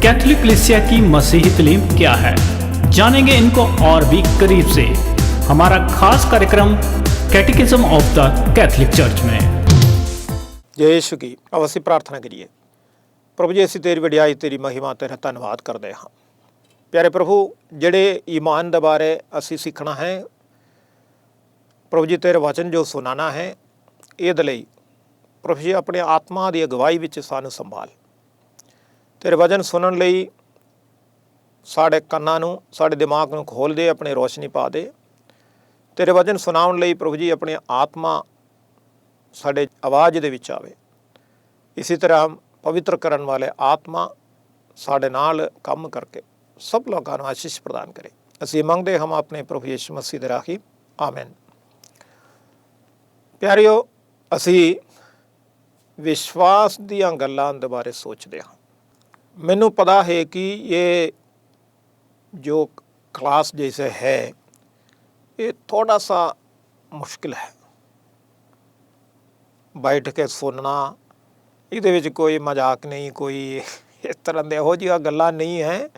Catholic कलीसिया की मसीही तालीम क्या है, जानेंगे इनको और भी करीब से। हमारा खास कार्यक्रम कैटेकिज्म ऑफ द कैथोलिक चर्च में। जय यीशु की अवश्य प्रार्थना करिए। प्रभु जी ਅਸੀਂ ਤੇਰੀ ਵਡਿਆਈ ਤੇਰੀ ਮਹਿਮਾ ਤੇਰਾ ਧੰਨਵਾਦ ਕਰਦੇ ਹਾਂ। ਪਿਆਰੇ ਪ੍ਰਭੂ, ਜਿਹੜੇ ਈਮਾਨ ਦੇ ਬਾਰੇ ਅਸੀਂ ਸਿੱਖਣਾ ਹੈ, ਪ੍ਰਭੂ ਜੀ ਤੇਰੇ ਵਚਨ ਜੋ ਸੁਣਾਣਾ ਹੈ, ਇਹਦੇ ਲਈ ਪ੍ਰਭੂ ਜੀ ਆਪਣੇ ਆਤਮਾ ਦੀ ਅਗਵਾਈ ਵਿੱਚ ਸਾਨੂੰ ਸੰਭਾਲ। ਤੇਰੇ ਵਚਨ ਸੁਣਨ ਲਈ ਸਾਡੇ ਕੰਨਾਂ ਨੂੰ, ਸਾਡੇ ਦਿਮਾਗ ਨੂੰ ਖੋਲ੍ਹ ਦੇ, ਆਪਣੀ ਰੋਸ਼ਨੀ ਪਾ ਦੇ। ਤੇਰੇ ਵਚਨ ਸੁਣਾਉਣ ਲਈ ਪ੍ਰਭੂ ਜੀ ਆਪਣੀ ਆਤਮਾ ਸਾਡੇ ਆਵਾਜ਼ ਦੇ ਵਿੱਚ ਆਵੇ। ਇਸੇ ਤਰ੍ਹਾਂ ਪਵਿੱਤਰ ਕਰਨ ਵਾਲੇ ਆਤਮਾ ਸਾਡੇ ਨਾਲ ਕੰਮ ਕਰਕੇ ਸਭ ਲੋਕਾਂ ਨੂੰ ਆਸ਼ੀਸ਼ ਪ੍ਰਦਾਨ ਕਰੇ। ਅਸੀਂ ਮੰਗਦੇ ਹਾਂ ਆਪਣੇ ਪ੍ਰਭੂ ਯਿਸੂ ਮਸੀਹ ਦੇ ਰਾਹੀਂ, ਆਮੀਨ। ਪਿਆਰਿਓ, ਅਸੀਂ ਵਿਸ਼ਵਾਸ ਦੀਆਂ ਗੱਲਾਂ ਦੇ ਬਾਰੇ ਸੋਚਦੇ ਹਾਂ। ਮੈਨੂੰ ਪਤਾ ਹੈ ਕਿ ਇਹ ਜੋ क्लास जैसे है ये थोड़ा सा मुश्किल है। बैठ के सुनना, ਇਹਦੇ ਵਿੱਚ ਕੋਈ ਮਜ਼ਾਕ ਨਹੀਂ, ਕੋਈ ਇਸ ਤਰ੍ਹਾਂ ਦੇ ਇਹੋ ਜਿਹੀਆਂ ਗੱਲਾਂ ਨਹੀਂ ਹੈ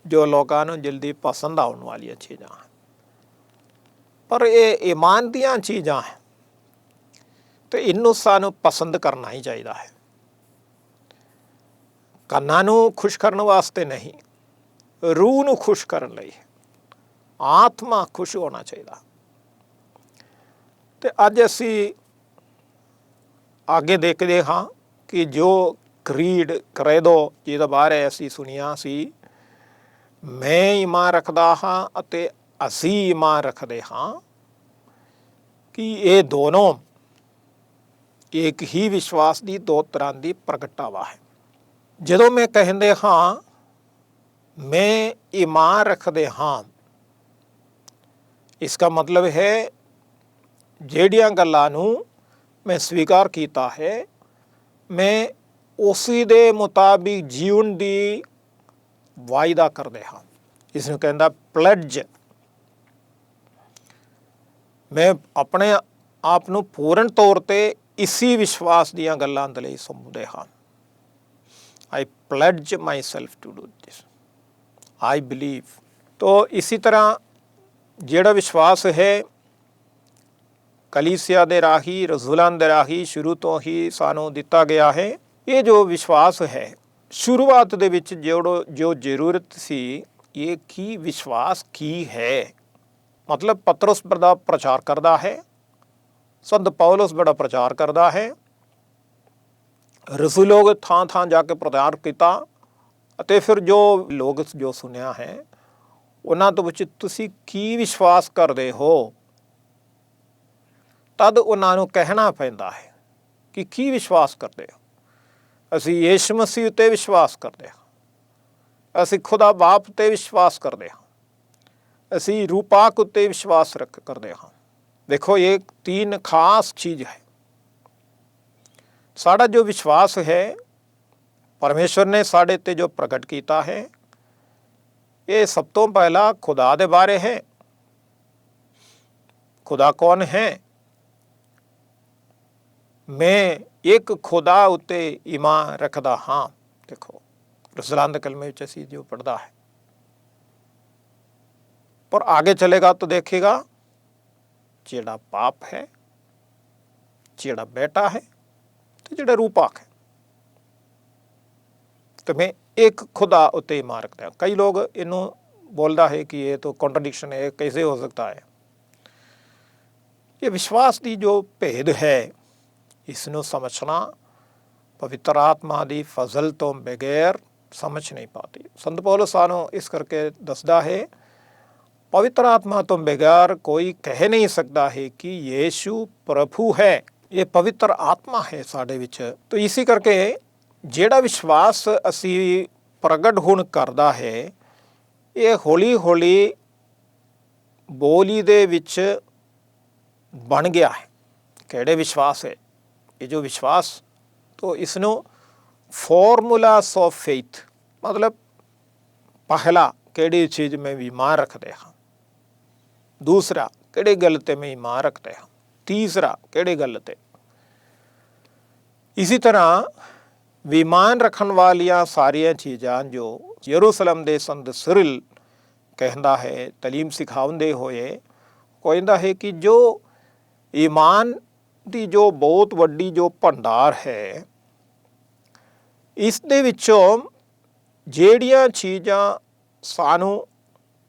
ਜੋ ਲੋਕਾਂ ਨੂੰ ਜਲਦੀ ਪਸੰਦ ਆਉਣ ਵਾਲੀਆਂ ਚੀਜ਼ਾਂ ਹਨ, ਪਰ ਇਹ ਈਮਾਨ ਦੀਆਂ ਚੀਜ਼ਾਂ ਹੈ ਅਤੇ ਇਹਨੂੰ ਸਾਨੂੰ ਪਸੰਦ ਕਰਨਾ ਹੀ ਚਾਹੀਦਾ ਹੈ। ਕੰਨਾਂ ਨੂੰ ਖੁਸ਼ ਕਰਨ ਵਾਸਤੇ ਨਹੀਂ, ਰੂਹ ਨੂੰ ਖੁਸ਼ ਕਰਨ ਲਈ, ਆਤਮਾ ਖੁਸ਼ ਹੋਣਾ ਚਾਹੀਦਾ। ਅਤੇ ਅੱਜ ਅਸੀਂ ਅੱਗੇ ਦੇਖਦੇ ਹਾਂ ਕਿ ਜੋ ਕਰੇਦੋ ਜਿਹਦੇ ਬਾਰੇ ਅਸੀਂ ਸੁਣਿਆ ਸੀ, ਮੈਂ ਈਮਾਨ ਰੱਖਦਾ ਹਾਂ ਅਤੇ ਅਸੀਂ ਈਮਾਨ ਰੱਖਦੇ ਹਾਂ, ਕਿ ਇਹ ਦੋਨੋਂ ਇੱਕ ਹੀ ਵਿਸ਼ਵਾਸ ਦੀ ਦੋ ਤਰ੍ਹਾਂ ਦੀ ਪ੍ਰਗਟਾਵਾ ਹੈ। ਜਦੋਂ ਮੈਂ ਕਹਿੰਦੇ ਹਾਂ ਮੈਂ ਈਮਾਨ ਰੱਖਦੇ ਹਾਂ, इसका मतलब है ਜਿਹੜੀਆਂ ਗੱਲਾਂ ਨੂੰ ਮੈਂ ਸਵੀਕਾਰ ਕੀਤਾ ਹੈ, ਮੈਂ ਉਸੇ ਦੇ ਮੁਤਾਬਿਕ ਜੀਉਣ ਦੀ ਵਾਅਦਾ ਕਰਦੇ ਹਾਂ। ਇਸ ਨੂੰ ਕਹਿੰਦਾ ਪਲੈਜ। ਮੈਂ ਆਪਣੇ ਆਪ ਨੂੰ ਪੂਰਨ ਤੌਰ 'ਤੇ ਇਸੀ ਵਿਸ਼ਵਾਸ ਦੀਆਂ ਗੱਲਾਂ ਦੇ ਲਈ ਸਮਝਦੇ ਹਾਂ। I pledge myself to do this, I believe. ਤੋ ਇਸੀ ਤਰ੍ਹਾਂ ਜਿਹੜਾ ਵਿਸ਼ਵਾਸ ਹੈ ਕਲੀਸਿਆ ਦੇ ਰਾਹੀਂ, ਰਸੂਲਾਂ ਦੇ ਰਾਹੀਂ ਸ਼ੁਰੂ ਤੋਂ ਹੀ ਸਾਨੂੰ ਦਿੱਤਾ ਗਿਆ ਹੈ। ਇਹ ਜੋ ਵਿਸ਼ਵਾਸ ਹੈ, ਸ਼ੁਰੂਆਤ ਦੇ ਵਿੱਚ ਜੋ ਜ਼ਰੂਰਤ ਸੀ, ਇਹ ਕੀ ਵਿਸ਼ਵਾਸ ਕੀ ਹੈ, ਮਤਲਬ ਪਤਰਸ ਬੜਾ ਪ੍ਰਚਾਰ ਕਰਦਾ ਹੈ, ਸੰਤ ਪੌਲਸ ਬੜਾ ਪ੍ਰਚਾਰ ਕਰਦਾ ਹੈ, ਰਸੂਲ ਲੋਕ ਥਾਂ ਥਾਂ ਜਾ ਕੇ ਪ੍ਰਚਾਰ ਕੀਤਾ, ਅਤੇ ਫਿਰ ਜੋ ਲੋਕ ਜੋ ਸੁਣਿਆ ਹੈ ਉਹਨਾਂ ਤੋਂ ਵਿੱਚ ਤੁਸੀਂ ਕੀ ਵਿਸ਼ਵਾਸ ਕਰਦੇ ਹੋ, ਤਦ ਉਹਨਾਂ ਨੂੰ ਕਹਿਣਾ ਪੈਂਦਾ ਹੈ ਕਿ ਕੀ ਵਿਸ਼ਵਾਸ ਕਰਦੇ ਹੋ। ਅਸੀਂ ਯਿਸੂ ਮਸੀਹ ਉੱਤੇ ਵਿਸ਼ਵਾਸ ਕਰਦੇ ਹਾਂ, ਅਸੀਂ ਖੁਦਾ ਬਾਪ ਉੱਤੇ ਵਿਸ਼ਵਾਸ ਕਰਦੇ ਹਾਂ, ਅਸੀਂ ਰੂਹ ਪਾਕ ਉੱਤੇ ਵਿਸ਼ਵਾਸ ਕਰਦੇ ਹਾਂ। ਦੇਖੋ, ਇਹ तीन ਖਾਸ ਚੀਜ਼ ਹੈ। ਸਾਡਾ ਜੋ ਵਿਸ਼ਵਾਸ ਹੈ, ਪਰਮੇਸ਼ਵਰ ਨੇ ਸਾਡੇ 'ਤੇ ਜੋ ਪ੍ਰਗਟ ਕੀਤਾ ਹੈ, ਇਹ ਸਭ ਤੋਂ ਪਹਿਲਾਂ ਖੁਦਾ ਦੇ ਬਾਰੇ ਹੈ। ਖੁਦਾ ਕੌਣ ਹੈ? ਮੈਂ ਇੱਕ ਖੁਦਾ ਉੱਤੇ ਈਮਾਨ ਰੱਖਦਾ ਹਾਂ। ਦੇਖੋ, ਰਸੂਲਾਂ ਦੇ ਕਲਮੇ ਵਿੱਚ ਅਸੀਂ ਜੋ ਪੜ੍ਹਦਾ ਹੈ, ਪਰ ਆਗੇ ਚਲੇਗਾ ਤਾਂ ਦੇਖੇਗਾ ਜਿਹੜਾ ਬਾਪ ਹੈ, ਜਿਹੜਾ ਬੇਟਾ ਹੈ, ਤੇ ਜਿਹੜਾ ਰੂਹ ਪਾਕ ਹੈ। ਤੇ ਮੈਂ एक खुदा उत्ते ईमान रखता है। कई लोग इन्हों बोलता है कि ये तो कॉन्ट्रडिक्शन है, कैसे हो सकता है। ये विश्वास की जो भेद है, इसनों समझना पवित्र आत्मा की फजल तो बगैर समझ नहीं पाती। संत पौलुस सानू इस करके दसदा है, पवित्र आत्मा तो बगैर कोई कह नहीं सकता है कि यीशु प्रभु है। ये पवित्र आत्मा है साढ़े विच। तो इसी करके ਜਿਹੜਾ ਵਿਸ਼ਵਾਸ ਅਸੀਂ ਪ੍ਰਗਟ ਹੁਣ ਕਰਦਾ ਹੈ, ਇਹ ਹੌਲੀ ਹੌਲੀ ਬੋਲੀ ਦੇ ਵਿੱਚ ਬਣ ਗਿਆ ਹੈ। ਕਿਹੜੇ ਵਿਸ਼ਵਾਸ ਹੈ ਇਹ ਜੋ ਵਿਸ਼ਵਾਸ? ਤੋ ਇਸ ਨੂੰ ਫਾਰਮੂਲਾਸ ਆਫ ਫੇਥ, ਮਤਲਬ ਪਹਿਲਾ ਕਿਹੜੀ ਚੀਜ਼ ਮੈਂ ਈਮਾਨ ਰੱਖਦੇ ਹਾਂ, ਦੂਸਰਾ ਕਿਹੜੇ ਗੱਲ 'ਤੇ ਮੈਂ ਈਮਾਨ ਰੱਖਦੇ ਹਾਂ, ਤੀਸਰਾ ਕਿਹੜੇ ਗੱਲ 'ਤੇ। ਇਸੀ ਤਰ੍ਹਾਂ ਵਿਮਾਨ ਰੱਖਣ ਵਾਲੀਆਂ ਸਾਰੀਆਂ ਚੀਜ਼ਾਂ ਜੋ ਯਰੂਸ਼ਲਮ ਦੇ ਸੰਤ ਸਿਰਿਲ ਕਹਿੰਦਾ ਹੈ, ਤਾਲੀਮ ਸਿਖਾਉਂਦੇ ਹੋਏ ਕਹਿੰਦਾ ਹੈ ਕਿ ਜੋ ਈਮਾਨ ਦੀ ਜੋ ਬਹੁਤ ਵੱਡੀ ਜੋ ਭੰਡਾਰ ਹੈ, ਇਸ ਦੇ ਵਿੱਚੋਂ ਜਿਹੜੀਆਂ ਚੀਜ਼ਾਂ ਸਾਨੂੰ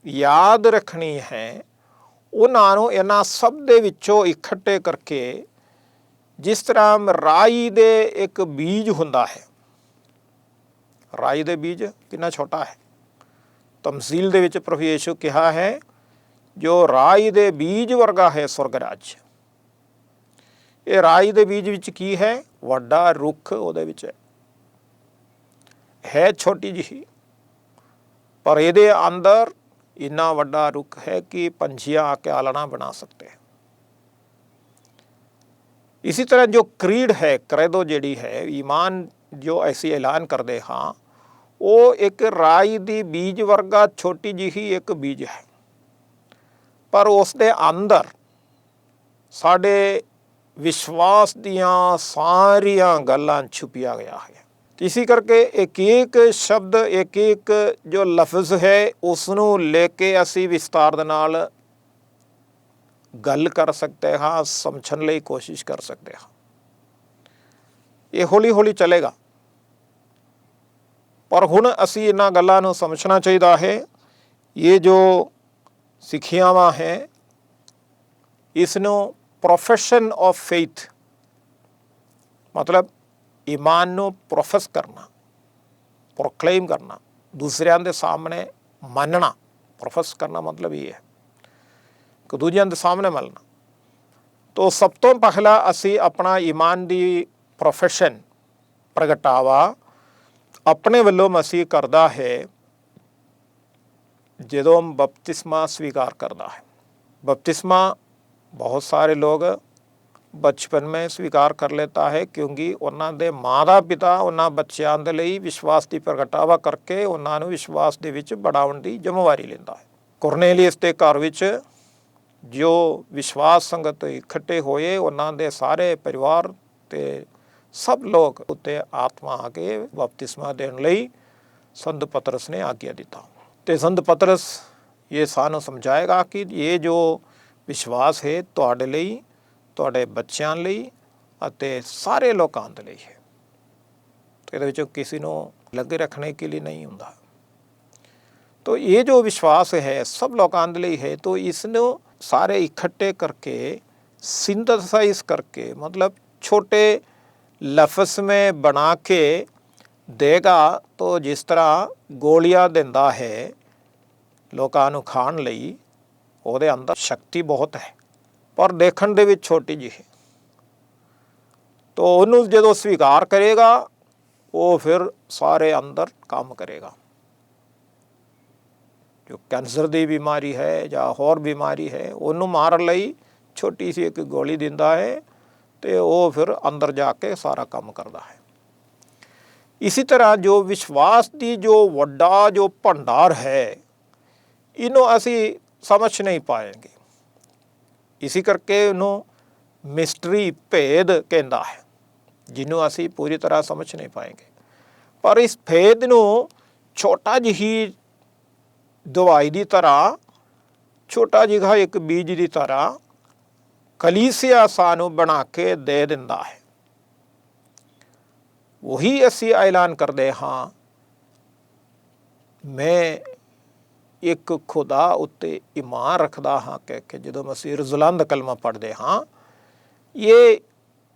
ਯਾਦ ਰੱਖਣੀ ਹੈ, ਉਹਨਾਂ ਨੂੰ ਇਹਨਾਂ ਸਭ ਦੇ ਵਿੱਚੋਂ ਇਕੱਠੇ ਕਰਕੇ, ਜਿਸ ਤਰ੍ਹਾਂ ਰਾਈ ਦੇ ਇੱਕ ਬੀਜ ਹੁੰਦਾ ਹੈ, ਰਾਈ ਦੇ ਬੀਜ ਕਿੰਨਾ ਛੋਟਾ ਹੈ, ਤਮਸੀਲ ਦੇ ਵਿੱਚ ਪ੍ਰਭੂ ਯੀਸ਼ੂ ਕਿਹਾ ਹੈ ਜੋ ਰਾਈ ਦੇ ਬੀਜ ਵਰਗਾ ਹੈ ਸਵਰਗ ਰਾਜ। ਇਹ ਰਾਈ ਦੇ ਬੀਜ ਵਿੱਚ ਕੀ ਹੈ? ਵੱਡਾ ਰੁੱਖ ਉਹਦੇ ਵਿੱਚ ਹੈ ਛੋਟੀ ਜਿਹੀ, ਪਰ ਇਹਦੇ ਅੰਦਰ ਇੰਨਾ ਵੱਡਾ ਰੁੱਖ ਹੈ ਕਿ ਪੰਛੀਆਂ ਆ ਕੇ ਆਲਣਾ ਬਣਾ ਸਕਦੇ हैं। इसी तरह जो क्रीड है, क्रेदो ਜਿਹੜੀ ਹੈ, ईमान जो ऐसी ऐलान करते हाँ, वो एक राई दी बीज वर्गा छोटी ਜਿਹੀ एक बीज है, पर उसके अंदर साढ़े विश्वास दियाँ सारियां गल्लां छुपिया गया है। इसी करके एक एक शब्द, एक एक जो लफ्ज़ है, उसनों लेके असी विस्तार दे नाल गल कर सकते हाँ, समझण लई कोशिश कर सकते हाँ। ये हौली हौली चलेगा, पर हुण असी इन्हां गल्लां नूं समझना चाहिए है। ये जो सिक्खियावां है, इसनूं प्रोफेशन ऑफ फेथ, मतलब ईमान नूं प्रोफेस करना, प्रोक्लेम करना, दूसरिਆਂ ਦੇ सामने मानना। प्रोफेस करना मतलब ये है कि दूजिਆਂ ਦੇ सामने मिलना। तो सब तो पहला असी अपना ईमान ਦੀ प्रोफेशन प्रगटावा अपने ਵੱਲੋਂ मसीह करता है ਜਦੋਂ बपतिस्मा स्वीकार करता है। बपतिस्मा बहुत सारे लोग बचपन में स्वीकार कर लेता है, क्योंकि उन्होंने माता पिता उन्होंने बच्चों के लिए विश्वास की प्रगटावा करके उन्होंने विश्वास के विच बढ़ाउण की जिम्मेवारी लेंदा है। कुरनेलियस के घर विच जो विश्वास संगत इकट्ठे होए, उन्होंने सारे परिवार ते सब लोग उत्ते आत्मा आके बपतिस्मा देने लई संत पतरस ने आज्ञा दिता। तो संत पतरस ये सानू समझाएगा कि ये जो विश्वास है तुहाडे लई, तुहाडे बच्चों लई अते सारे लोकां दे लई है। तो इहदे विचों किसी नूं लगे रखने के लिए नहीं हुंदा। तो ये जो विश्वास है सब लोकां दे लई है, तो इसनूं सारे इकट्ठे करके सिंथेसाइज करके, मतलब छोटे लफ्ज़ में बना के देगा। तो जिस तरह गोलियां दिंदा है लोकां नूं खाण लई, ਉਹਦੇ अंदर शक्ति बहुत है, पर देखण ਦੇ ਵਿੱਚ छोटी जी है। तो ਉਹਨੂੰ ਜਦੋਂ स्वीकार करेगा, वो फिर सारे अंदर काम करेगा। जो कैंसर ਦੀ बीमारी है ਜਾਂ ਹੋਰ बीमारी है, ਉਹਨੂੰ मारन ਲਈ छोटी सी एक गोली ਦਿੰਦਾ है, तो वो फिर अंदर जाके सारा काम करता है। इसी तरह जो विश्वास की जो वड्डा जो भंडार है, इन्हों असी समझ नहीं पाएंगे। इसी करके उन्होंने मिस्ट्री भेद कहता है, जिन्हों असी पूरी तरह समझ नहीं पाएंगे। पर इस भेद नूं छोटा जी दवाई की तरह, छोटा जिहा एक बीज की तरह कलीसिया सानू बना के दे दिंदा है। वही असी ऐलान करते हाँ, मैं एक खुदा उत्ते ईमान रखदा हाँ कह के जो मसीह रज़ुलान दा कलमा पढ़ते हाँ, ये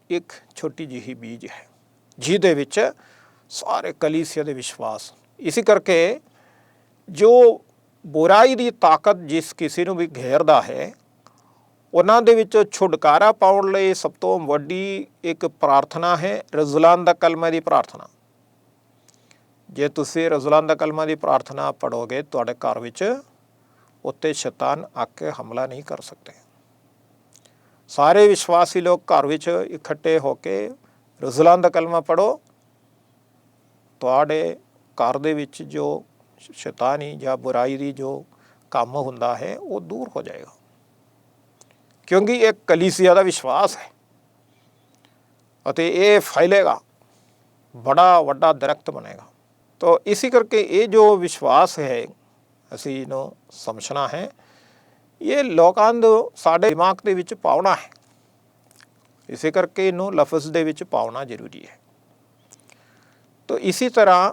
एक छोटी जी बीज है जिहदे विच सारे कलीसिया दे विश्वास। इसी करके जो बुराई की ताकत जिस किसी नूं भी घेरदा है, उन्हां दे विचों छुटकारा पाउण लई सब तो वड्डी एक प्रार्थना है रज़ुलान दा कलमा की प्रार्थना। जे तुसी रज़ुलान दा कलमा की प्रार्थना पढ़ोगे, तुहाडे घर विच उत्ते शैतान आके हमला नहीं कर सकते। सारे विश्वासी लोग घर विच इकट्ठे होके रज़ुलान दा कलमा पढ़ो, तुहाडे घर दे विच जो शैतानी या बुराई की जो काम हुंदा है वो दूर हो जाएगा, क्योंकि एक कलीसिया का विश्वास है अते ये फैलेगा। ਬੜਾ ਵੱਡਾ ਦਰਖਤ ਬਣੇਗਾ। ਤਾਂ ਇਸੇ ਕਰਕੇ ਇਹ ਜੋ ਵਿਸ਼ਵਾਸ ਹੈ ਅਸੀਂ ਇਹਨੂੰ ਸਮਝਣਾ ਹੈ, ਇਹ ਲੋਕਾਂ ਨੂੰ ਸਾਡੇ ਦਿਮਾਗ ਦੇ ਵਿੱਚ ਪਾਉਣਾ ਹੈ। ਇਸੇ ਕਰਕੇ ਇਹਨੂੰ ਲਫ਼ਜ਼ ਦੇ ਵਿੱਚ ਪਾਉਣਾ ਜ਼ਰੂਰੀ ਹੈ। ਤਾਂ ਇਸੇ ਤਰ੍ਹਾਂ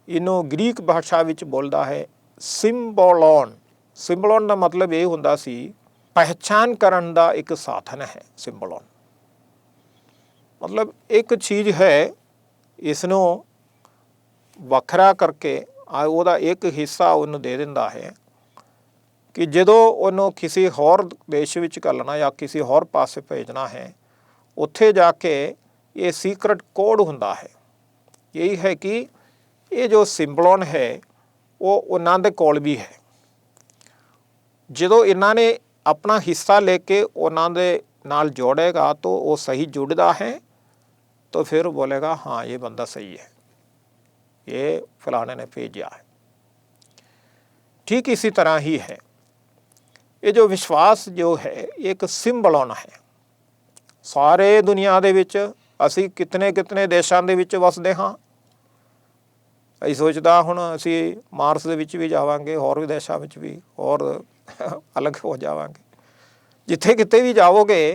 ਇਹਨੂੰ ਗ੍ਰੀਕ ਭਾਸ਼ਾ ਵਿੱਚ ਬੋਲਦਾ ਹੈ ਸਿੰਬੋਲੋਨ। ਸਿੰਬੋਲੋਨ ਦਾ ਮਤਲਬ ਇਹ ਹੁੰਦਾ ਸੀ ਪਹਿਚਾਨ ਕਰਨ ਦਾ ਇੱਕ ਸਾਧਨ ਹੈ। ਸਿੰਬੋਲੋਨ ਮਤਲਬ ਇੱਕ ਚੀਜ਼ ਹੈ, ਇਸ ਨੂੰ ਵੱਖਰਾ ਕਰਕੇ ਉਹਦਾ ਇੱਕ ਹਿੱਸਾ ਉਹਨੂੰ ਦੇ ਦਿੰਦਾ ਹੈ ਕਿ ਜਦੋਂ ਉਹਨੂੰ ਕਿਸੇ ਹੋਰ ਦੇਸ਼ ਵਿੱਚ ਘੱਲਣਾ ਜਾਂ ਕਿਸੇ ਹੋਰ ਪਾਸੇ ਭੇਜਣਾ ਹੈ, ਉੱਥੇ ਜਾ ਕੇ ਇਹ ਸੀਕਰਟ ਕੋਡ ਹੁੰਦਾ ਹੈ। ਇਹੀ ਹੈ ਕਿ ਇਹ ਜੋ ਸਿੰਬਲੋਨ ਹੈ ਉਹ ਉਹਨਾਂ ਦੇ ਕੋਲ ਵੀ ਹੈ। ਜਦੋਂ ਇਹਨਾਂ ਨੇ ਆਪਣਾ ਹਿੱਸਾ ਲੈ ਕੇ ਉਹਨਾਂ ਦੇ ਨਾਲ ਜੋੜੇਗਾ ਤਾਂ ਉਹ ਸਹੀ ਜੁੜਦਾ ਹੈ, तो फिर बोलेगा हाँ ये बंदा सही है, ये फलाने ने भेजा है। ठीक इसी तरह ही है, ये जो विश्वास जो है एक सिंबलोन है। सारे दुनिया दे विच असी कितने कितने देशों दे विच वसदे हाँ। असीं सोचदा हुण असी मार्स दे विच भी जावांगे, होर भी देशों विच भी, और अलग हो जावांगे। जिथे किते भी जाओगे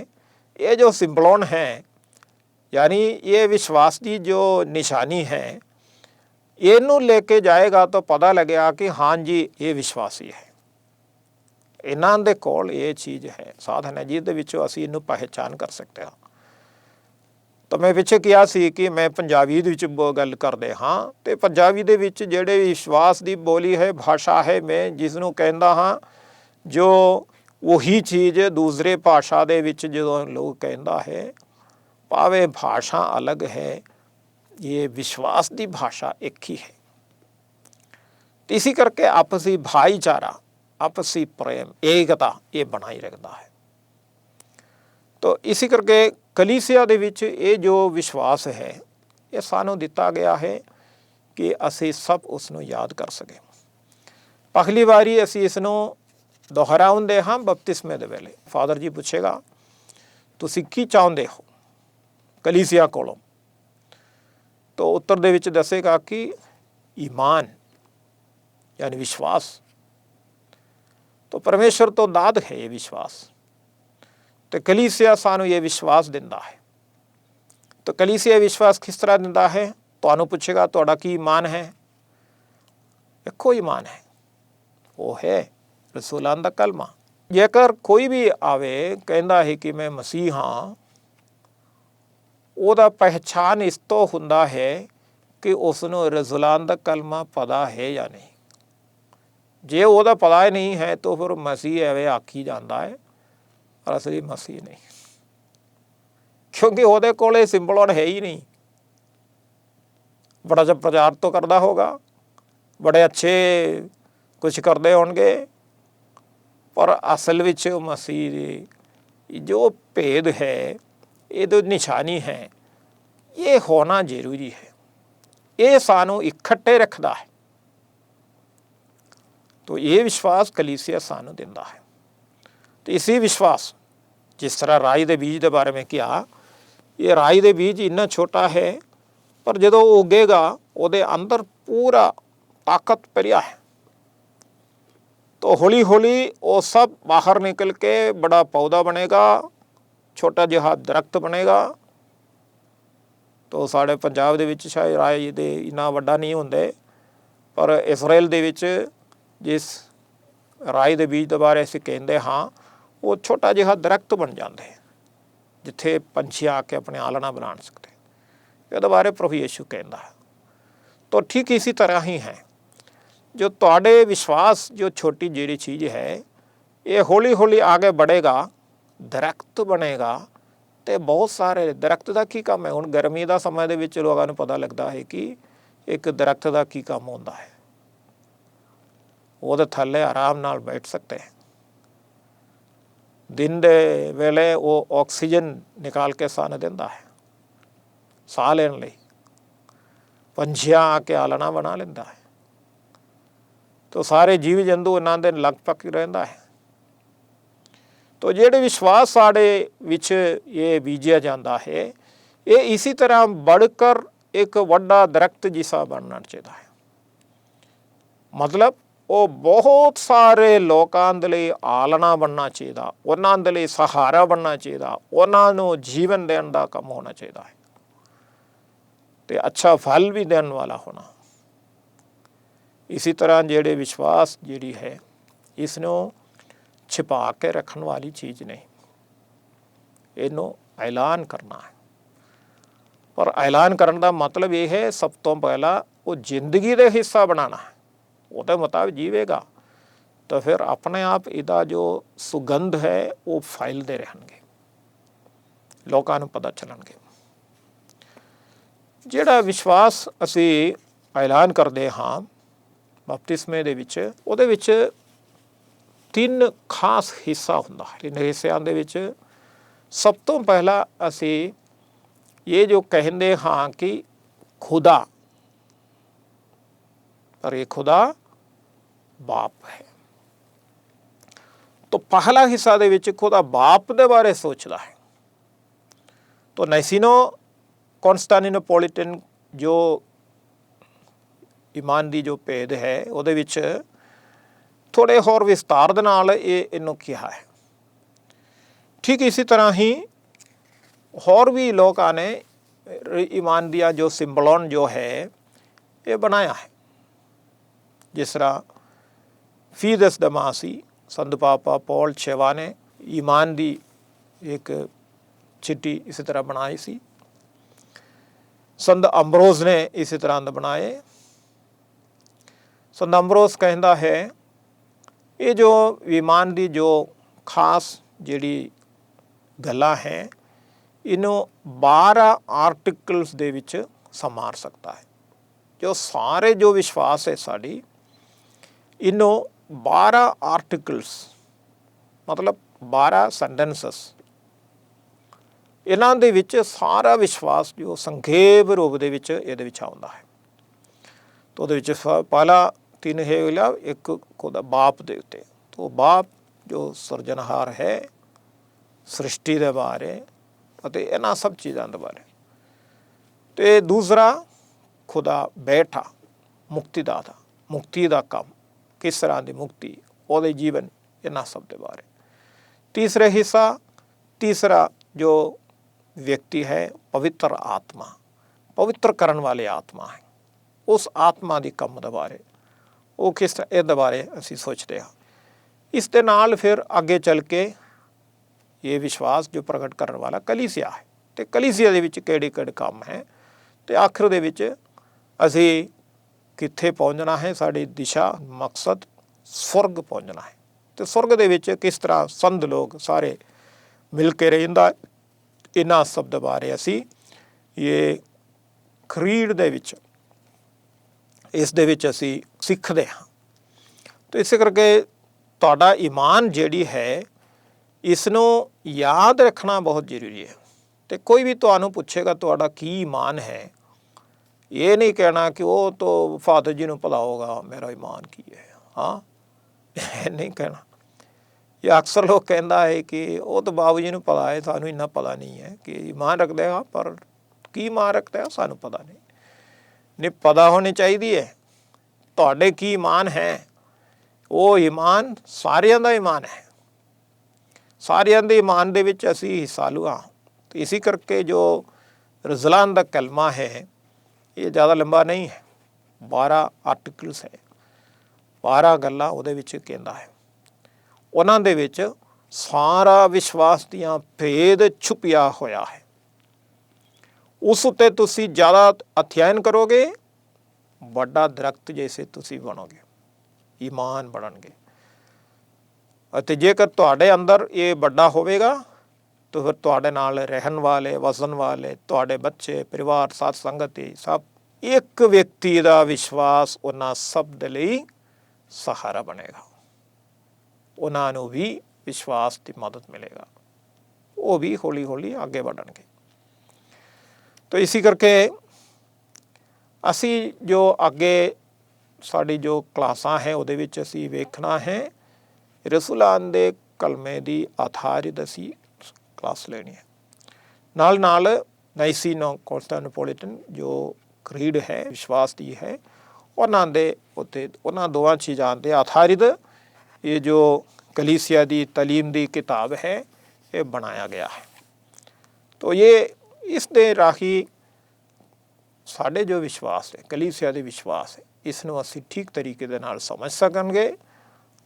ये जो सिंबलोन है, यानी ये विश्वास की जो निशानी है, इनू लेके जाएगा तो पता लगेगा कि हाँ जी ये विश्वासी है। इन्हां दे कोल ये चीज़ है, साधन है जिहदे विचों असीं इनू पहचान कर सकते हाँ। तो मैं पिछे किया सी कि मैं पंजाबी दे विच गल करदे हाँ, ते पंजाबी दे विच जिहड़े विश्वास की बोली है, भाषा है, मैं जिसनूं कहंदा हाँ, जो वही चीज़ दूसरे भाषा दे विच जदों लोग कहंदा है, भावे भाषा अलग है, ये विश्वास की भाषा एक ही है। इसी करके आपसी भाईचारा, आपसी प्रेम, एकता ये बनाई रखता है। तो इसी करके कलीसिया दे विच ये जो विश्वास है ये सानू दिता गया है कि असी सब उसनों याद कर सकें। पहली बारी असी इसनों दोहराउंदे हाँ बपतिस्मे दे वेले। फादर जी पूछेगा तुसी की चाहुंदे हो कलीसिया कोलों, तो उत्तर दे विच दसेगा कि ईमान यानी विश्वास। तो परमेश्वर तो दाद है ये विश्वास, तो कलीसिया सानू ये विश्वास दिंदा है। तो कलीसिया विश्वास किस तरह दिंदा है? तुहानू पूछेगा तुहाडा की ईमान है? इक्को ईमान है, वो है रसूलां दा कलमा। जेकर कोई भी आवे कहंदा है कि मैं मसीह हाँ, ਉਹਦਾ ਪਹਿਚਾਨ ਇਸ ਤੋਂ ਹੁੰਦਾ ਹੈ ਕਿ ਉਸ ਨੂੰ ਰਜ਼ੂਲਾਂ ਦਾ ਕਲਮਾ ਪਤਾ ਹੈ ਜਾਂ ਨਹੀਂ। ਜੇ ਉਹਦਾ ਪਤਾ ਹੀ ਨਹੀਂ ਹੈ ਤਾਂ ਫਿਰ ਮਸੀਹ ਐਵੇਂ ਆਖੀ ਜਾਂਦਾ ਹੈ, ਪਰ ਅਸਲੀ ਮਸੀਹ ਨਹੀਂ, ਕਿਉਂਕਿ ਉਹਦੇ ਕੋਲ ਇਹ ਸਿੰਬਲੋਨ ਹੈ ਹੀ ਨਹੀਂ। बड़ा जब प्रचार तो करता होगा, बड़े अच्छे कुछ करते होंगे, पर असल विच मसीह जो भेद है, ये जो निशानी है, ये होना जरूरी है। ये सानू इकट्ठे रखता है। तो ये विश्वास कलीसिया सानू दिंदा है। तो इसी विश्वास, जिस तरह राई दे बीज के बारे में किया, ये राई दे बीज इन्ना छोटा है, पर जो उगेगा ਉਹਦੇ अंदर पूरा ताकत भरिया है। तो हौली हौली वो सब बाहर निकल के बड़ा पौधा बनेगा, छोटा जिहा दरख्त बनेगा। तो साढ़े पंजाब दे विच शायद राई दे इन्ना वड्डा नहीं होंदे, पर इसराइल दे विच जिस राई दे बीज दे बारे असीं कहंदे हाँ, वो छोटा जिहा दरख्त बन जाते हैं, जिथे पंछी आके अपने आलना बना सकते। ये बारे प्रभु यीशु कहता है। तो ठीक इसी तरह ही है, जो तुहाडे विश्वास जो छोटी जिहड़ी चीज़ है, ये हौली हौली आगे बढ़ेगा, दरख्त बनेगा। तो बहुत सारे दरख्त का की काम है। हुण गर्मी का समय दे विच लोगों को पता लगता है कि एक दरख्त का की काम होता है। वो थल्ले आराम नाल बैठ सकते हैं, दिन दे वेले वो ऑक्सीजन निकाल के सन दिंदा है साह लेने लई, पंछियां आके आलना बना लेंदा है। तो सारे जीव जंतु इन्हां दे लगभग रहिंदा है। तो जिहड़े विश्वास साडे विच ये बीजिया जाता है, ये इसी तरह बढ़कर ਇੱਕ ਵੱਡਾ ਦਰਖਤ ਜਿਹਾ ਬਣਨਾ ਚਾਹੀਦਾ ਹੈ। ਮਤਲਬ ਉਹ ਬਹੁਤ ਸਾਰੇ ਲੋਕਾਂ ਦੇ ਲਈ ਆਲਣਾ ਬਣਨਾ ਚਾਹੀਦਾ, ਉਹਨਾਂ ਦੇ ਲਈ ਸਹਾਰਾ ਬਣਨਾ ਚਾਹੀਦਾ, ਉਹਨਾਂ ਨੂੰ ਜੀਵਨ ਦੇਣ ਦਾ ਕੰਮ ਹੋਣਾ ਚਾਹੀਦਾ ਹੈ ਅਤੇ ਅੱਛਾ ਫਲ ਵੀ ਦੇਣ ਵਾਲਾ ਹੋਣਾ। ਇਸੇ ਤਰ੍ਹਾਂ ਜਿਹੜੇ ਵਿਸ਼ਵਾਸ ਜਿਹੜੀ ਹੈ ਇਸ ਨੂੰ ਛਿਪਾ ਕੇ ਰੱਖਣ ਵਾਲੀ ਚੀਜ਼ ਨਹੀਂ, ਇਹਨੂੰ ਐਲਾਨ ਕਰਨਾ ਹੈ। ਪਰ ਐਲਾਨ ਕਰਨ ਦਾ ਮਤਲਬ ਇਹ ਹੈ ਸਭ ਤੋਂ ਪਹਿਲਾਂ ਉਹ ਜ਼ਿੰਦਗੀ ਦੇ ਹਿੱਸਾ ਬਣਾਉਣਾ ਹੈ। ਉਹਦੇ ਮੁਤਾਬਿਕ ਜੀਵੇਗਾ ਤਾਂ ਫਿਰ ਆਪਣੇ ਆਪ ਇਹਦਾ ਜੋ ਸੁਗੰਧ ਹੈ ਉਹ ਫੈਲਦੇ ਰਹਿਣਗੇ, ਲੋਕਾਂ ਨੂੰ ਪਤਾ ਚੱਲਣਗੇ। ਜਿਹੜਾ ਵਿਸ਼ਵਾਸ ਅਸੀਂ ਐਲਾਨ ਕਰਦੇ ਹਾਂ ਬਪਤਿਸਮੇ ਦੇ ਵਿੱਚ, ਉਹਦੇ ਵਿੱਚ 3 ਖਾਸ ਹਿੱਸਾ ਹੁੰਦਾ ਹੈ। ਇਹਨਾਂ ਹਿੱਸਿਆਂ ਦੇ ਵਿੱਚ ਸਭ ਤੋਂ ਪਹਿਲਾਂ ਅਸੀਂ ਇਹ ਜੋ ਕਹਿੰਦੇ ਹਾਂ ਕਿ ਖੁਦਾ, ਪਰ ਇਹ ਖੁਦਾ ਬਾਪ ਹੈ। तो पहला हिस्सा ਦੇ ਵਿੱਚ ਖੁਦਾ ਬਾਪ ਦੇ ਬਾਰੇ ਸੋਚਦਾ ਹੈ। तो नैसिनो कॉन्स्टेंटिनोपोलिटन जो ईमान ਦੀ ਜੋ ਭੇਦ ਹੈ ਉਹਦੇ ਵਿੱਚ ਥੋੜ੍ਹੇ ਹੋਰ ਵਿਸਤਾਰ ਦੇ ਨਾਲ ਇਹਨੂੰ ਕਿਹਾ ਹੈ। ਠੀਕ ਇਸੇ ਤਰ੍ਹਾਂ ਹੀ ਹੋਰ ਵੀ ਲੋਕਾਂ ਨੇ ईमान ਦੀਆਂ ਜੋ ਸਿੰਬਲੋਨ ਜੋ ਹੈ ਇਹ ਬਣਾਇਆ ਹੈ। जिस तरह फीदस दमासी संत पापा पॉल छेवा ने ईमान दी एक चिट्ठी इसी तरह बनाई सी। संत अम्ब्रोज ने इसी तरह बनाए। संत अम्ब्रोज कहता है ये जो ईमान दी जो खास जिहड़ी गल्लां है इनू 12 आर्टिकल्स दे विच समार सकता है। जो सारे जो विश्वास है साड़ी इनों 12 आर्टिकल्स मतलब 12 सेंटेंसेस इन्हां दे विच सारा विश्वास जो संखेप रूप दे विच इहदे विच आउंदा है। तो उहदे विच पहला 3 है एक खुदा बाप दे उत्ते, तो बाप जो सिरजनहार है सृष्टि दे बारे अते इन्हां सब चीज़ां दे बारे। ते दूसरा खुदा बैठा मुक्तिदाता, मुक्ति दा काम किस तरह की मुक्ति ਉਹਦੇ जीवन इन्हां सब के बारे। तीसरे हिस्सा तीसरा जो व्यक्ति है पवित्र आत्मा, पवित्र करने वाले आत्मा है, उस आत्मा की कम के बारे वो किस तरह बारे असी सोचते हैं। इस दे नाल फिर आगे चल के ये विश्वास जो प्रगट करने वाला कलीसिया है, तो कलीसिया दे विच किहड़े काम है, तो आखिर दे विच असी कित्थे पहुँचना है, साड़ी दिशा मकसद स्वर्ग पहुँचना है। तो स्वर्ग दे विच किस तरह संत लोग सारे मिल के रहिंदा, इन्हां सब दे बारे असी ये खरीद दे विच इस दे विच असी सिखदे हां। तो इस करके तुहाडा ईमान जिहड़ी है इसनूं याद रखना बहुत जरूरी है। तो कोई भी तुहानूं पुछेगा तुहाडा की ईमान है, ये नहीं कहना कि वो तो फादर जी को पता होगा मेरा ईमान की है, हाँ नहीं कहना। ये अक्सर लोग कहता है कि वो तो बाबू जी को पता है, सानू इन्ना पता नहीं है कि ईमान रखते हैं, पर की ईमान रखते हैं सानू पता नहीं पता होनी चाहिए है। तुहाडे की ईमान है, वो ईमान सारियां दा ईमान है, सारियां दे ईमान दे विच असी हिस्सा लू हाँ। तो इसी करके जो रज़लान दा कलमा है ये ज़्यादा लंबा नहीं है, 12 आर्टिकल्स है, 12 गल्लां उहदे विच कहंदा है। उन्हां दे विच सारा विश्वास दियां भेद छुपिया होया है। उस उत्ते तुसी ज़्यादा अध्ययन करोगे बड़ा दरख्त जैसे तुसी बनोगे, ईमान बनणगे। अते जेकर तुहाडे अंदर ये बड़ा होवेगा तो फिर तुहाडे नाल रहन वाले वसन वाले तुहाडे बच्चे परिवार साथ संगति सब एक व्यक्ति का विश्वास उन्हां सब दे लई सहारा बनेगा। उन्होंने भी विश्वास की मदद मिलेगा, वो भी हौली हौली आगे बढ़ेंगे। तो इसी करके असी जो आगे साड़ी जो क्लासां है उहदे विच असी वेखना है रसूलान दे कलमे की आधारित असी क्लास लेनी है। नाल नाल ਨਾਈਸੀਨੋ ਕੌਂਸਟੈਂਟੀਨੋਪੋਲੀਟਨ ਜੋ ਕ੍ਰੀਡ ਹੈ ਵਿਸ਼ਵਾਸ ਦੀ ਹੈ, ਉਹਨਾਂ ਦੇ ਉੱਤੇ ਉਹਨਾਂ ਦੋਵਾਂ ਚੀਜ਼ਾਂ 'ਤੇ ਆਧਾਰਿਤ ਇਹ ਜੋ ਕਲੀਸਿया ਦੀ ਤਾਲੀਮ ਦੀ ਕਿਤਾਬ ਹੈ ਇਹ ਬਣਾਇਆ ਗਿਆ ਹੈ। ਤੋ ਇਹ ਇਸ ਦੇ ਰਾਹੀਂ ਸਾਡੇ ਜੋ ਵਿਸ਼ਵਾਸ ਹੈ ਕਲੀਸਿया ਦੇ ਵਿਸ਼ਵਾਸ ਹੈ ਇਸ ਨੂੰ ਅਸੀਂ ਠੀਕ ਤਰੀਕੇ ਦੇ ਨਾਲ ਸਮਝ ਸਕਣਗੇ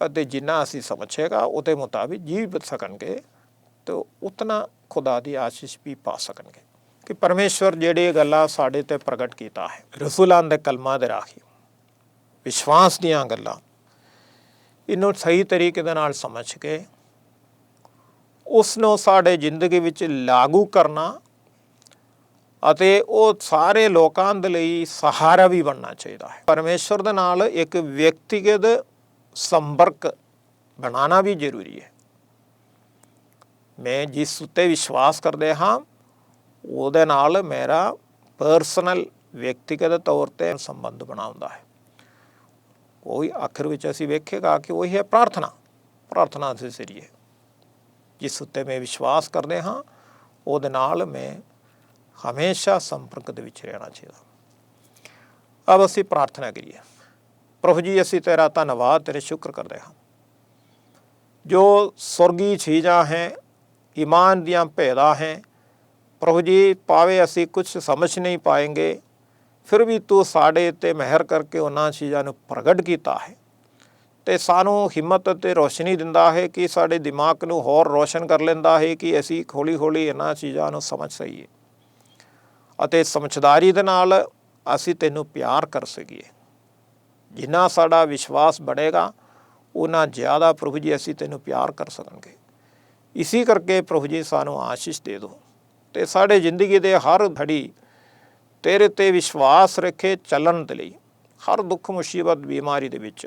ਅਤੇ ਜਿੰਨਾ ਅਸੀਂ ਸਮਝੇਗਾ ਉਹਦੇ ਮੁਤਾਬਿਕ ਜੀਵ ਸਕਣਗੇ ਤਾਂ ਉਤਨਾ ਖੁਦਾ ਦੀ ਆਸ਼ੀਸ਼ ਵੀ ਪਾ ਸਕਣਗੇ। ਕਿ ਪਰਮੇਸ਼ਵਰ ਜਿਹੜੇ ਗੱਲਾਂ ਸਾਡੇ 'ਤੇ ਪ੍ਰਗਟ ਕੀਤਾ ਹੈ ਰਸੂਲਾਂ ਦੇ ਕਲਮਾਂ ਦੇ ਰਾਹੀਂ ਵਿਸ਼ਵਾਸ ਦੀਆਂ ਗੱਲਾਂ, ਇਹਨੂੰ ਸਹੀ ਤਰੀਕੇ ਦੇ ਨਾਲ ਸਮਝ ਕੇ ਉਸ ਨੂੰ ਸਾਡੇ ਜ਼ਿੰਦਗੀ ਵਿੱਚ ਲਾਗੂ ਕਰਨਾ ਅਤੇ ਉਹ ਸਾਰੇ ਲੋਕਾਂ ਦੇ ਲਈ ਸਹਾਰਾ ਵੀ ਬਣਨਾ ਚਾਹੀਦਾ ਹੈ। ਪਰਮੇਸ਼ਵਰ ਦੇ ਨਾਲ ਇੱਕ ਵਿਅਕਤੀਗਤ ਸੰਪਰਕ ਬਣਾਉਣਾ ਵੀ ਜ਼ਰੂਰੀ ਹੈ। ਮੈਂ ਜਿਸ ਉੱਤੇ ਵਿਸ਼ਵਾਸ ਕਰਦੇ ਹਾਂ ਉਹਦੇ ਨਾਲ ਮੇਰਾ ਪਰਸਨਲ ਵਿਅਕਤੀਗਤ ਤੌਰ 'ਤੇ ਸੰਬੰਧ ਬਣਾਉਂਦਾ ਹੈ। ਉਹੀ ਆਖਰ ਵਿੱਚ ਅਸੀਂ ਵੇਖੇਗਾ ਕਿ ਉਹੀ ਹੈ ਪ੍ਰਾਰਥਨਾ ਦੇ ਜ਼ਰੀਏ ਜਿਸ ਉੱਤੇ ਮੈਂ ਵਿਸ਼ਵਾਸ ਕਰਦੇ ਹਾਂ ਉਹਦੇ ਨਾਲ ਮੈਂ ਹਮੇਸ਼ਾ ਸੰਪਰਕ ਦੇ ਵਿੱਚ ਰਹਿਣਾ ਚਾਹੀਦਾ। ਅਬ ਅਸੀਂ ਪ੍ਰਾਰਥਨਾ ਕਰੀਏ। ਪ੍ਰਭੂ ਜੀ ਅਸੀਂ ਤੇਰਾ ਧੰਨਵਾਦ ਤੇਰੇ ਸ਼ੁਕਰ ਕਰਦੇ ਹਾਂ ਜੋ ਸਵਰਗੀ ਚੀਜ਼ਾਂ ਹੈ ਈਮਾਨ ਦੀਆਂ ਭੇਦਾਂ ਹੈ ਪ੍ਰਭੂ ਜੀ ਭਾਵੇਂ ਅਸੀਂ ਕੁਛ ਸਮਝ ਨਹੀਂ ਪਾਏਂਗੇ ਫਿਰ ਵੀ ਤੂੰ ਸਾਡੇ 'ਤੇ ਮਿਹਰ ਕਰਕੇ ਉਹਨਾਂ ਚੀਜ਼ਾਂ ਨੂੰ ਪ੍ਰਗਟ ਕੀਤਾ ਹੈ ਅਤੇ ਸਾਨੂੰ ਹਿੰਮਤ ਅਤੇ ਰੋਸ਼ਨੀ ਦਿੰਦਾ ਹੈ ਕਿ ਸਾਡੇ ਦਿਮਾਗ ਨੂੰ ਹੋਰ ਰੋਸ਼ਨ ਕਰ ਲੈਂਦਾ ਹੈ ਕਿ ਅਸੀਂ ਹੌਲੀ ਹੌਲੀ ਇਹਨਾਂ ਚੀਜ਼ਾਂ ਨੂੰ ਸਮਝ ਸਕੀਏ ਅਤੇ ਸਮਝਦਾਰੀ ਦੇ ਨਾਲ ਅਸੀਂ ਤੈਨੂੰ ਪਿਆਰ ਕਰ ਸਕੀਏ। ਜਿੰਨਾ ਸਾਡਾ ਵਿਸ਼ਵਾਸ बढ़ेगा ਉਨਾ ਜ਼ਿਆਦਾ ਪ੍ਰਭੂ ਜੀ ਅਸੀਂ ਤੈਨੂੰ ਪਿਆਰ ਕਰ ਸਕਾਂਗੇ। ਇਸੀ ਕਰਕੇ ਪ੍ਰਭੂ ਜੀ ਸਾਨੂੰ ਆਸ਼ੀਸ਼ ਦੇ ਦਿਓ ਅਤੇ ਸਾਡੇ ਜ਼ਿੰਦਗੀ ਦੇ ਹਰ ਘੜੀ ਤੇਰੇ 'ਤੇ ਵਿਸ਼ਵਾਸ ਰੱਖੇ ਚੱਲਣ ਦੇ ਲਈ ਹਰ ਦੁੱਖ ਮੁਸੀਬਤ ਬਿਮਾਰੀ ਦੇ ਵਿੱਚ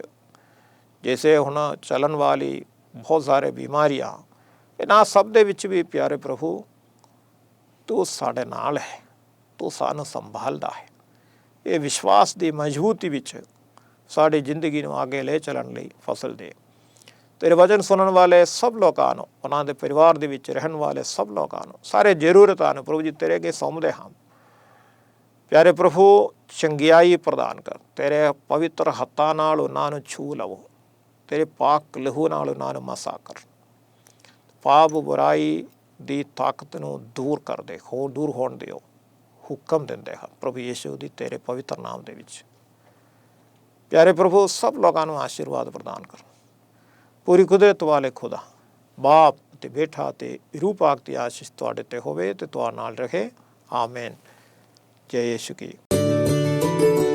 ਜੈਸੇ ਹੁਣ ਚੱਲਣ ਵਾਲੀ ਬਹੁਤ ਸਾਰੇ ਬਿਮਾਰੀਆਂ ਇਹਨਾਂ ਸਭ ਦੇ ਵਿੱਚ ਵੀ ਪਿਆਰੇ ਪ੍ਰਭੂ ਤੂੰ ਸਾਡੇ ਨਾਲ ਹੈ, ਤੂੰ ਸਾਨੂੰ ਸੰਭਾਲਦਾ ਹੈ। ਇਹ ਵਿਸ਼ਵਾਸ ਦੀ ਮਜ਼ਬੂਤੀ ਵਿੱਚ ਸਾਡੀ ਜ਼ਿੰਦਗੀ ਨੂੰ ਅੱਗੇ ਲੈ ਚੱਲਣ ਲਈ ਫਸਲ ਦੇ। ਤੇਰੇ ਵਚਨ ਸੁਣਨ ਵਾਲੇ ਸਭ ਲੋਕਾਂ ਨੂੰ ਉਹਨਾਂ ਦੇ ਪਰਿਵਾਰ ਦੇ ਵਿੱਚ ਰਹਿਣ ਵਾਲੇ ਸਭ ਲੋਕਾਂ ਨੂੰ ਸਾਰੇ ਜ਼ਰੂਰਤਾਂ ਨੂੰ ਪ੍ਰਭੂ ਜੀ ਤੇਰੇ ਅੱਗੇ ਸੌਂਪਦੇ ਹਾਂ। ਪਿਆਰੇ ਪ੍ਰਭੂ ਚੰਗਿਆਈ ਪ੍ਰਦਾਨ ਕਰ, ਤੇਰੇ ਪਵਿੱਤਰ ਹੱਥਾਂ ਨਾਲ ਉਹਨਾਂ ਨੂੰ ਛੂ ਲਵੋ, ਤੇਰੇ ਪਾਕ ਲਹੂ ਨਾਲ ਉਹਨਾਂ ਨੂੰ ਮਸਾ ਕਰ, ਪਾਪ ਬੁਰਾਈ ਦੀ ਤਾਕਤ ਨੂੰ ਦੂਰ ਕਰ ਦੇ, ਦੂਰ ਹੋਣ ਦਿਓ ਹੁਕਮ ਦਿੰਦੇ ਹਾਂ ਪ੍ਰਭੂ ਯੀਸ਼ੂ ਦੀ ਤੇਰੇ ਪਵਿੱਤਰ ਨਾਮ ਦੇ ਵਿੱਚ। ਪਿਆਰੇ ਪ੍ਰਭੂ ਸਭ ਲੋਕਾਂ ਨੂੰ ਆਸ਼ੀਰਵਾਦ ਪ੍ਰਦਾਨ ਕਰ। ਪੂਰੀ ਕੁਦਰਤ ਵਾਲੇ ਖੁਦਾ ਬਾਪ ਅਤੇ ਬੇਟਾ ਅਤੇ ਰੂਹ ਪਾਕ ਦੀ ਆਸ਼ੀਸ਼ ਤੁਹਾਡੇ 'ਤੇ ਹੋਵੇ ਅਤੇ ਤੁਹਾਡੇ ਨਾਲ ਰਹੇ। ਆਮੀਨ। ਜੈ ਯਿਸੂ ਕੀ।